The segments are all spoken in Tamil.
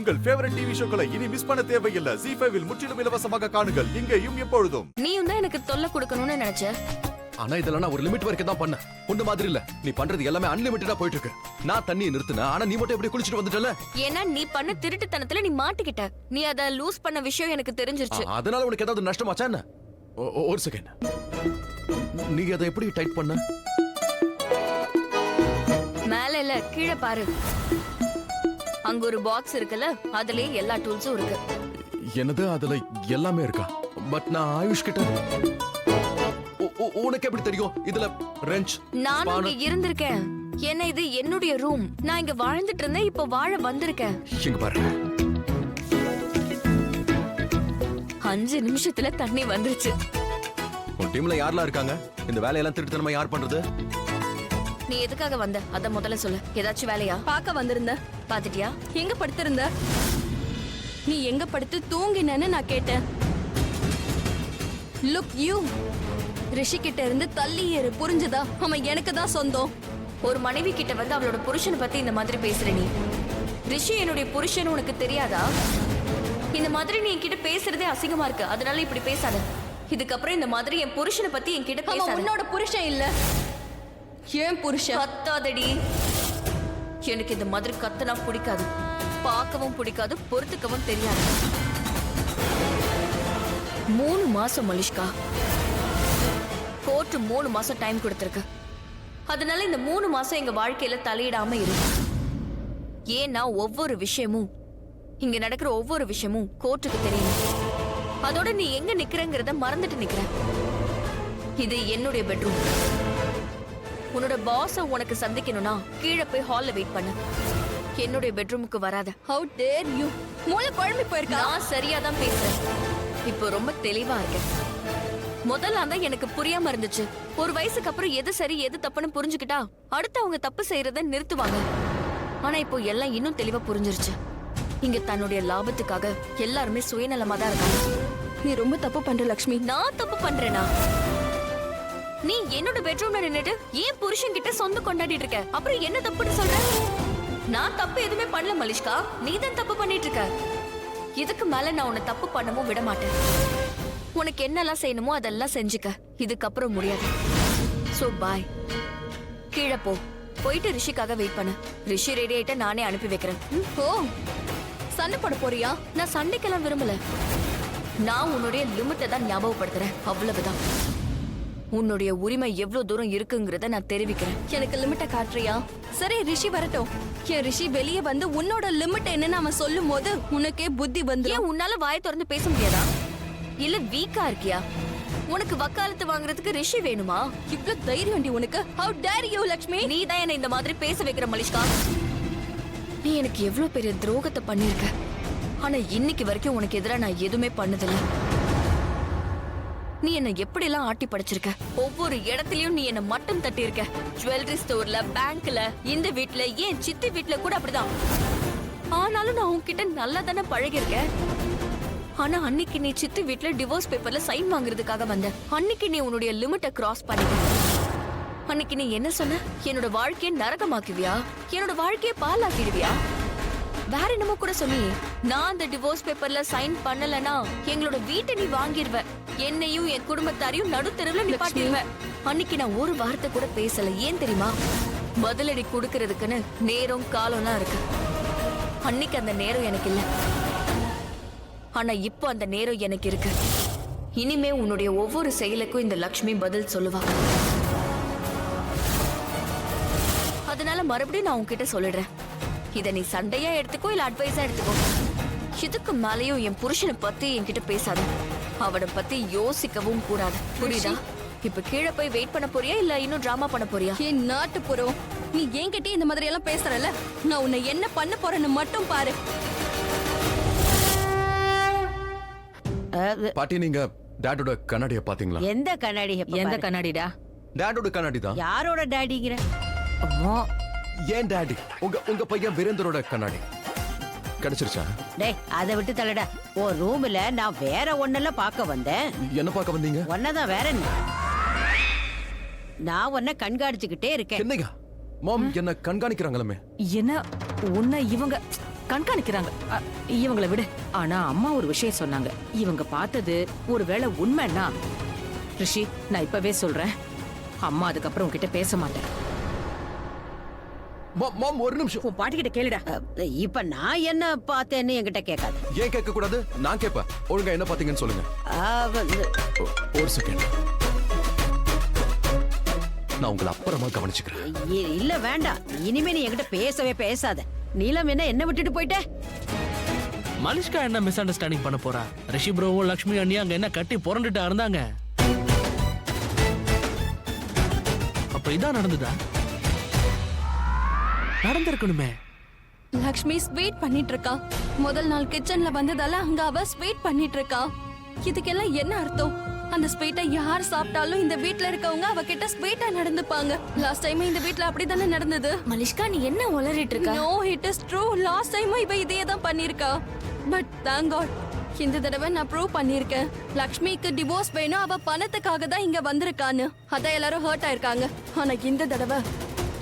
உங்கள் ஃபேவரட் டிவி ஷோக்களை இனி மிஸ் பண்ண தேவையில்லை. ZEE5 இல் முற்றிலும் இலவசமாக காணுங்கள். இங்கேயும் எப்பொழுதும். நீயும் தான் எனக்கு தொல்லை கொடுக்கணும்னு நினைச்ச. ஆனா இதெல்லாம் நான் ஒரு லிமிட் வரைக்கும் தான் பண்ணேன். உண்டு மாதிரி இல்ல, நீ பண்றது எல்லாமே அன்லிமிட்டடா போயிட்டு இருக்கு. நான் தண்ணியை நிறுத்தினேன், ஆனா நீ மட்டும் எப்படி குளிச்சிட்டு வந்துட்டல? ஏன்னா நீ பண்ண திருட்டுத்தனத்துல நீ மாட்டிக்கிட்ட. நீ அத லூஸ் பண்ண விஷயம் எனக்கு தெரிஞ்சிருச்சு. அதனால உனக்கு ஏதாவது நஷ்டமாச்சா என்ன? ஒரு செகண்ட், நீ அதை எப்படி டைட் பண்ண? மேல இல்ல, கீழே பாரு. அங்க ஒரு பாக்ஸ் இருக்குல்ல, அதுலயே எல்லா டூல்ஸும் இருக்கு. என்னது அதுல எல்லாமே இருக்கா? பட் நான் ஆயுஷ் கிட்ட உனக்கு எப்படி தெரியும் இதுல ரெஞ்ச்? நான் இங்க இருந்திருக்கேன். என்ன இது என்னுடைய ரூம். நான் இங்க வாழ்ந்துட்டு இருந்தேன், இப்ப வாழ வந்திருக்கேன். இங்க பாரு, 5 நிமிஷத்துல தண்ணி வந்துருச்சு. உன் டீம்ல யாரெல்லாம் இருக்காங்க? இந்த வேலையெல்லாம் திருட்டுத்தனமா யார் பண்றது? நீ எதுக்காக வந்த அத முதல்ல சொல்லு. ஏதாச்சும் வேலையா? பார்க்க வந்திருந்த. பாத்துட்டியா? எங்க படுத்திருந்த? நீ எங்க படுத்து தூங்கினன்னு நான் கேட்டேன். லுக் யூ, ரிஷி கிட்ட இருந்து தள்ளி ஏறு, புரிஞ்சதா? அவன் எனக்கு தான் சொந்தம். ஒரு மனைவி கிட்ட வந்து அவளோட புருஷனை பத்தி இந்த மாதிரி பேசுற நீ. ரிஷி என்னுடைய புருஷன் உனக்கு தெரியாதா? இந்த மாதிரி நீ என்கிட்ட பேசுறதே அசிங்கமா இருக்கு. அதனால இப்படி பேசாத. இதுக்கப்புறம் இந்த மாதிரி என் புருஷனை பத்தி என்கிட்ட பேசாத. அவன் உன்னோட புருஷன் இல்ல, ஏன் புருஷன். கத்தாதடி. எனக்கு இந்த மாதிரி கத்துனா பிடிக்காது. பார்க்கவும் பிடிக்காது, பொறுத்துக்கவும் தெரியாது. 3 மாசம் மலிஷ்கா. கோர்ட் 3 மாசம் டைம் கொடுத்திருக்கு. அதனால இந்த 3 மாசம் எங்க வாழ்க்கையில தலையிடாம இரு. ஏன்னா ஒவ்வொரு விஷயமும், இங்க நடக்கிற ஒவ்வொரு விஷயமும் கோர்ட்டுக்கு தெரியும். அதோட நீ எங்க நிக்கிறங்கிறத மறந்துட்டு நிக்கிற. இது என்னுடைய பெட்ரூம். உன்னோட பாஸ உனக்கு சந்திக்கணும்னா கீழே போய் ஹால்ல வெயிட் பண்ணு. என்னுடைய பெட்ரூமுக்கு வராத. How dare you? மூளை குழம்பி போயிருக்கா? நான் சரியா தான் பேசுறேன். இப்போ ரொம்ப தெளிவா இருக்கேன். முதல்ல தான் எனக்கு புரியாம இருந்துச்சு. ஒரு வயசுக்கு அப்புறம் எது சரி எது தப்புன்னு புரிஞ்சுக்கிட்டா அடுத்து அவங்க தப்பு செய்யறத நிறுத்துவாங்க. ஆனா இப்போ எல்லாம் இன்னும் தெளிவா புரிஞ்சிருச்சு. இங்க தன்னுடைய லாபத்துக்காக எல்லாருமே சுயநலமா தான் இருக்காங்க. நீ ரொம்ப தப்பு பண்ற லக்ஷ்மி. நான் தப்பு பண்றேனா? நீ என்னோட பெட்ரூம்ல நின்னுட்டு ஏன் புருஷன் கிட்ட சொந்த கொண்டாடிட்டு இருக்க? அப்புறம் என்ன தப்புன்னு சொல்ற? நான் தப்பு எதுவுமே பண்ணல மலிஷ்கா, நீ தான் தப்பு பண்ணிட்டு இருக்க. இதுக்கு மேல நான் உன்னை தப்பு பண்ணவும் விட மாட்டேன். உனக்கு என்னெல்லாம் செய்யணுமோ அதெல்லாம் செஞ்சுக்க. இதுக்கப்புறம் முடியாது. சோ பாய். கீழே போ. போயிட்டு ரிஷிக்காக வெயிட் பண்ணு. ரிஷி ரெடி ஆயிட்ட நானே அனுப்பி வைக்கிறேன். ஓ, சண்டை போட போறியா? நான் சண்டைக்கெல்லாம் விரும்பல. நான் உன்னுடைய லிமிட்டை தான் ஞாபகப்படுத்துறேன், அவ்வளவுதான். உன்னுடைய உரிமை எவ்வளவு தூரம் இருக்குங்கிறத நான் தெரிவிக்கிறேன். எனக்கு லிமிட்டை காட்டுறியா? சரி, ரிஷி வரட்டும். என் ரிஷி வெளியே வந்து உன்னோட லிமிட் என்னன்னு அவன் சொல்லும் போது உனக்கே புத்தி வந்து. ஏன் உன்னால வாயை திறந்து பேச முடியாதா? இல்ல வீக்கா இருக்கியா? உனக்கு வக்காலத்து வாங்குறதுக்கு ரிஷி வேணுமா? இவ்ளோ தைரியம் உனக்கு? How dare you Lakshmi? நீ தான் என்ன இந்த மாதிரி பேச வைக்கிற மலிஷ்கா. நீ எனக்கு எவ்வளவு பெரிய துரோகத்தை பண்ணிருக்க. ஆனா இன்னைக்கு வரைக்கும் உனக்கு எதிரா நான் எதுவுமே பண்ணதில்லை. நீ என்ன எப்படி எல்லாம் ஆட்டி படைச்சிருக்க. ஒவ்வொரு இடத்துலயும் நீ என்ன மட்டம் தட்டி இருக்க. ஜுவல்லரி ஸ்டோர்ல, பேங்க்ல, இந்த வீட்ல, ஏன் சித்தி வீட்ல கூட அப்படிதான். ஆனாலும் நான் உன்கிட்ட நல்லா தானே பழகி இருக்கேன். ஆனா அன்னைக்கு நீ சித்தி வீட்ல டிவோர்ஸ் பேப்பர்ல சைன் வாங்குறதுக்காக வந்த. அன்னைக்கு நீ உன்னுடைய லிமிட்டை கிராஸ் பண்ணிட்ட. அன்னைக்கு நீ என்ன சொன்ன? என்னோட வாழ்க்கையை நரகமாக்குவியா? என்னோட வாழ்க்கையை பாலாக்கிடுவியா? வேற என்னமோ கூட சொன்னியே. நான் அந்த டிவோர்ஸ் பேப்பர்ல சைன் பண்ணலனா எங்களோட வீட்டை நீ வாங்கிடுவ. என்னையும் என் குடும்பத்தாரையும் நடுத்தெருவுல நிப்பாட்டிடுவ. அன்னைக்கு நான் ஒரு வார்த்தை கூட பேசல. ஏன் தெரியுமா? பதிலடி கொடுக்கறதுக்குன்னு நேரம் காலம்லாம் இருக்கு. அன்னைக்கு அந்த நேரம் எனக்கு இல்ல. ஆனா இப்போ அந்த நேரம் எனக்கு இருக்கு. இனிமே உன்னுடைய ஒவ்வொரு செயலுக்கும் இந்த லக்ஷ்மி பதில் சொல்லுவா. அதனால மறுபடியும் நான் உன்கிட்ட சொல்லிடுறேன். இத நீ சண்டையா எடுத்துக்கோ, இல்ல அட்வைஸா எடுத்துக்கோ. இதுக்கு மேலேயும் என் புருஷனை பத்தி என்கிட்ட பேசாத. அவனை பத்தி யோசிக்கவும் கூடாது, புரியுதா? இப்ப கீழே போய் வெயிட் பண்ண போறியா, இல்ல இன்னும் டிராமா பண்ண போறியா? என் நாட்டு புறம், நீ என்கிட்ட இந்த மாதிரி எல்லாம் பேசுறல, நான் உன்னை என்ன பண்ண போறேன்னு மட்டும் பாரு. பாட்டி, நீங்க டாடோட கண்ணாடிய பாத்தீங்களா? எந்த கண்ணாடி? எந்த கண்ணாடிடா? டாடோட கண்ணாடி தான். யாரோட டாடிங்கிற? ஏன் டாடி? உங்க பையன் வீரேந்தரோட கண்ணாடி கிடைச்சிருச்சா? டேய், அதை விட்டு தள்ளடா. ஓ ரூம்ல நான் வேற ஒன்னெல்லாம் பார்க்க வந்தேன். என்ன பார்க்க வந்தீங்க? ஒன்னதான், வேற என்ன? நான் உன்னை கண்காணிச்சுக்கிட்டே இருக்கேன். என்னங்க மாம் என்ன கண்காணிக்கிறாங்களே? என்ன உன்னை இவங்க கண்காணிக்கிறாங்க. இவங்கள விடு. ஆனா அம்மா ஒரு விஷயம் சொன்னாங்க. இவங்க பார்த்தது ஒருவேளை உண்மைன்னா ரிஷி, நான் இப்பவே சொல்றேன், அம்மா அதுக்கப்புறம் உன்கிட்ட பேச மாட்டேன். மாம் ஒரு நிமிஷம். உன் பாட்டி கிட்ட கேளுடா. இப்ப நான் என்ன பார்த்தேன்னு என்கிட்ட கேட்காது. ஏன் கேட்க கூடாது? நான் கேட்பேன். ஒழுங்கா என்ன பாத்தீங்கன்னு சொல்லுங்க. ஒரு செகண்ட், நான் உங்களை அப்புறமா கவனிச்சுக்கிறேன். இல்ல வேண்டாம், இனிமே நீ என்கிட்ட பேசவே பேசாத. நீலம் என்ன விட்டுட்டு போயிட்ட? மலிஷ்கா என்ன மிஸ் அண்டர்ஸ்டாண்டிங் பண்ண போறா? ரிஷி ப்ரோவும் லக்ஷ்மி அண்ணி அங்க என்ன கட்டி புரண்டுட்டா இருந்தாங்க. அப்ப இதான் நடந்துதா? நடந்திருக்கணுமே. லக்ஷ்மி ஸ்வீட் பண்ணிட்டு இருக்கா. முதல் நாள் கிச்சன்ல வந்ததால அங்க அவ ஸ்வீட் பண்ணிட்டு இருக்கா. இதுக்கெல்லாம் என்ன அர்த்தம்? அந்த ஸ்வீட்டை யார் சாப்பிட்டாலும் இந்த வீட்ல இருக்கவங்க அவகிட்ட ஸ்வீட்டா நடந்துப்பாங்க. லாஸ்ட் டைம் இந்த வீட்ல அப்படிதானே நடந்தது. மலிஷ்கா, நீ என்ன உளறிட்டு இருக்க? No, it is true. Last time இவ இதே தான் பண்ணிருக்கா. பட் thank God, இந்த தடவை நான் ப்ரூவ் பண்ணிருக்கேன். லக்ஷ்மிக்கு டிவோர்ஸ் வேணும், அவ பணத்துக்காக தான் இங்க வந்திருக்கான்னு. அதான் எல்லாரும் ஹர்ட் ஆயிருக்காங்க. ஆனா இந்த தடவை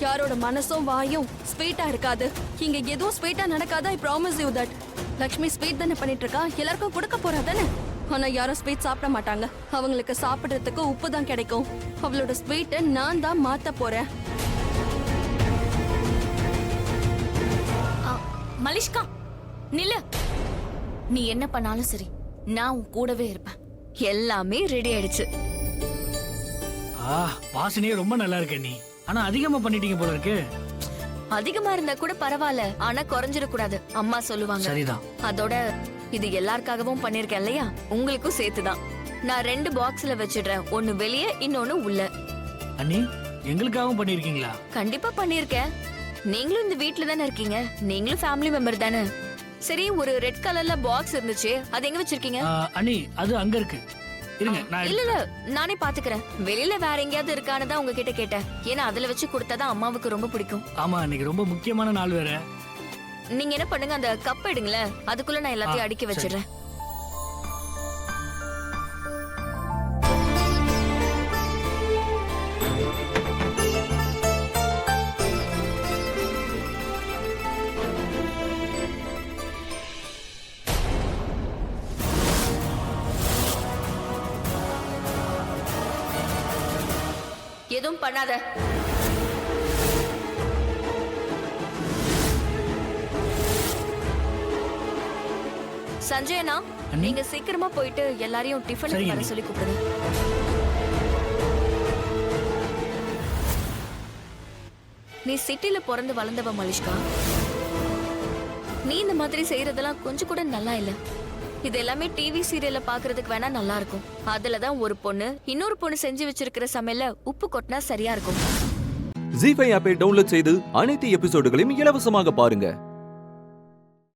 யாரோட மனசும் வாயும் ஸ்வீட்டா இருக்காது. இங்க எதுவும் ஸ்வீட்டா நடக்காது. I promise you that. Lakshmi sweet தானே பண்ணிட்டு இருக்கா, எல்லாருக்கும் கொடுக்க போறா தானே. ஆனா யாரும் ஸ்வீட் சாப்பிட மாட்டாங்க. அவங்களுக்கு சாப்பிடுறதுக்கு உப்பு தான் கிடைக்கும். அவளோட ஸ்வீட்டை நான் தான் மாத்த போறேன். மலிஷ்கா, நில்லு. நீ என்ன பண்ணாலும் சரி, நான் உன் கூடவே இருப்பேன். எல்லாமே ரெடி ஆயிடுச்சு. வாசனையே ரொம்ப நல்லா இருக்கு நீ. ஆனா அதிகமா பண்ணிட்டீங்க போல இருக்கு. அதிகமா இருந்தா கூட பரவாயில்ல, ஆனா குறைஞ்சிடக் கூடாது, அம்மா சொல்லுவாங்க. சரிதான். அதோட இது எல்லாருக்காகவும் பண்ணிருக்கேன் இல்லையா, உங்களுக்கும் சேர்த்துதான். நான் 2 பாக்ஸ்ல வச்சிடுறேன். ஒன்னு வெளியே, இன்னொன்னு உள்ள. அண்ணி, எங்களுக்காகவும் பண்ணிருக்கீங்களா? கண்டிப்பா பண்ணிருக்கேன். நீங்களும் இந்த வீட்ல தானே இருக்கீங்க, நீங்களும் ஃபேமிலி மெம்பர் தானே. சரி, ஒரு ரெட் கலர்ல பாக்ஸ் இருந்துச்சு, அது எங்க வச்சிருக்கீங்க? அண்ணி, அது அங்க இருக்கு. இருங்க, நான் இல்ல இல்ல, நானே பாத்துக்கிறேன். வெளியில வேற எங்கேயாவது இருக்கான்னு தான் உங்ககிட்ட கேட்டேன். ஏன்னா அதுல வச்சு கொடுத்தாதான் அம்மாவுக்கு ரொம்ப பிடிக்கும். ஆமா, இன்னைக்கு ரொம்ப முக்கியமான நாள் வேற. நீங்க என்ன பண்ணுங்க, அந்த கப் எடுங்களேன், அதுக்குள்ள நான் எல்லாத்தையும் அடுக்கி வச்சிடுறேன். எதுவும் பண்ணாத. சஞ்சயனா, நீங்க சீக்கிரமா போயிட்டு எல்லாரையும் டிஃபன் வர சொல்லி கூப்பிடுங்க. நீ சிட்டில பிறந்து வளர்ந்தவ மலிஷ்கா. நீ இந்த மாதிரி செய்யறதெல்லாம் கொஞ்சம் கூட நல்லா இல்ல. இது எல்லாமே டிவி சீரியல்ல பாக்குறதுக்கு வேணா நல்லா இருக்கும். அதுலதான் ஒரு பொண்ணு இன்னொரு பொண்ணு செஞ்சு வச்சிருக்கிற சமையல்ல உப்பு கொட்டினா சரியா இருக்கும். ஜீ5 ஆப்பை டவுன்லோட் செய்து அனைத்து எபிசோடுகளையும் இலவசமாக பாருங்க.